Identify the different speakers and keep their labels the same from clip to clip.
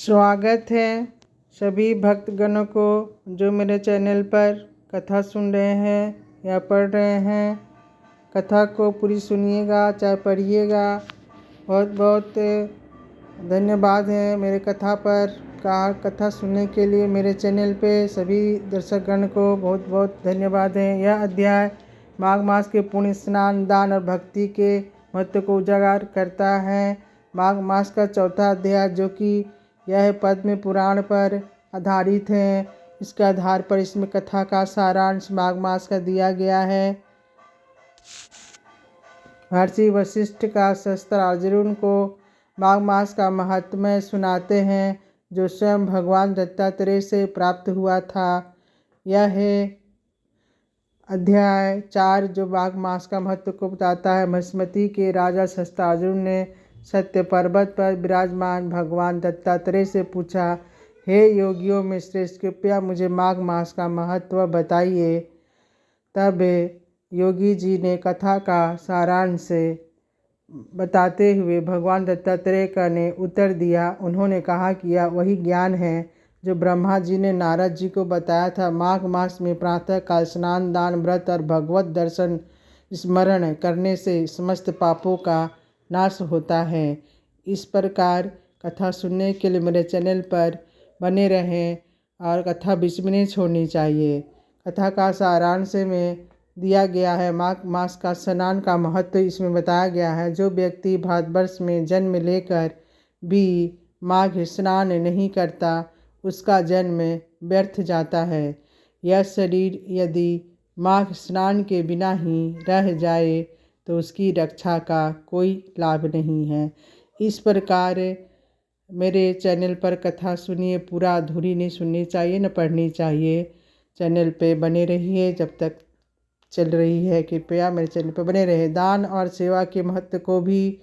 Speaker 1: स्वागत है सभी भक्तगणों को जो मेरे चैनल पर कथा सुन रहे हैं या पढ़ रहे हैं। कथा को पूरी सुनिएगा चाहे पढ़िएगा। बहुत बहुत धन्यवाद है मेरे कथा सुनने के लिए। मेरे चैनल पे सभी दर्शकगण को बहुत बहुत धन्यवाद है। यह अध्याय माघ मास के पुण्य स्नान, दान और भक्ति के महत्व को उजागर करता है। माघ मास का चौथा अध्याय जो कि यह पद्म पुराण पर आधारित है, इसके आधार पर इसमें कथा का सारांश माघ मास का दिया गया है। महर्षि वशिष्ठ का शस्त्र अर्जुन को माघ मास का महात्म्य सुनाते हैं जो स्वयं भगवान दत्तात्रेय से प्राप्त हुआ था। यह है अध्याय 4 जो माघ मास का महत्व को बताता है। महीस्मती के राजा शस्त्रार्जुन ने सत्य पर्वत पर विराजमान भगवान दत्तात्रेय से पूछा, हे योगियों में श्रेष्ठ, कृपया मुझे माघ मास का महत्व बताइए। तब योगी जी ने कथा का सारांश बताते हुए भगवान दत्तात्रेय ने उत्तर दिया। उन्होंने कहा कि यह वही ज्ञान है जो ब्रह्मा जी ने नारद जी को बताया था। माघ मास में प्रातः काल स्नान, दान, व्रत और भगवत दर्शन स्मरण करने से समस्त पापों का नाश होता है। इस प्रकार कथा सुनने के लिए मेरे चैनल पर बने रहें और कथा बीच में नहीं छोड़नी चाहिए। कथा का सारांश में दिया गया है। माघ मास का स्नान का महत्व इसमें बताया गया है। जो व्यक्ति भारतवर्ष में जन्म लेकर भी माघ स्नान नहीं करता उसका जन्म व्यर्थ जाता है। यह शरीर यदि माघ स्नान के बिना ही रह जाए तो उसकी रक्षा का कोई लाभ नहीं है। इस प्रकार मेरे चैनल पर कथा सुनिए, पूरा अधूरी नहीं सुननी चाहिए न पढ़नी चाहिए। चैनल पे बने रहिए जब तक चल रही है। कृपया मेरे चैनल पर बने रहे। दान और सेवा के महत्व को भी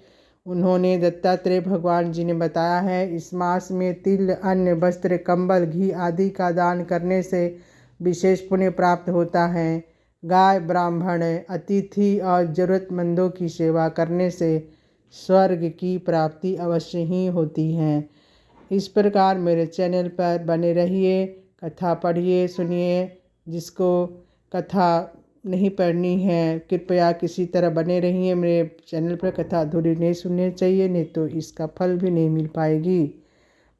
Speaker 1: उन्होंने दत्तात्रेय भगवान जी ने बताया है। इस मास में तिल, अन्न, वस्त्र, कंबल, घी आदि का दान करने से विशेष पुण्य प्राप्त होता है। गाय, ब्राह्मण, अतिथि और ज़रूरतमंदों की सेवा करने से स्वर्ग की प्राप्ति अवश्य ही होती है। इस प्रकार मेरे चैनल पर बने रहिए, कथा पढ़िए, सुनिए। जिसको कथा नहीं पढ़नी है कृपया किसी तरह बने रहिए। मेरे चैनल पर कथा अधूरी नहीं सुननी चाहिए, नहीं तो इसका फल भी नहीं मिल पाएगी।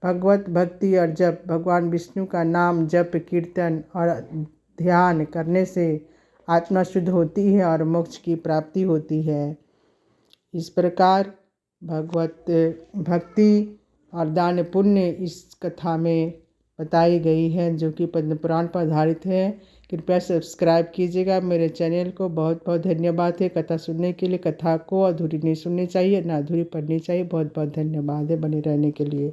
Speaker 1: भगवत भक्ति और जप, भगवान विष्णु का नाम जप, कीर्तन और ध्यान करने से आत्मा शुद्ध होती है और मोक्ष की प्राप्ति होती है। इस प्रकार भगवत भक्ति और दान पुण्य इस कथा में बताई गई है जो कि पद्म पुराण पर आधारित है। कृपया सब्सक्राइब कीजिएगा मेरे चैनल को। बहुत बहुत धन्यवाद है कथा सुनने के लिए। कथा को अधूरी नहीं सुननी चाहिए ना अधूरी पढ़नी चाहिए। बहुत बहुत धन्यवाद है बने रहने के लिए।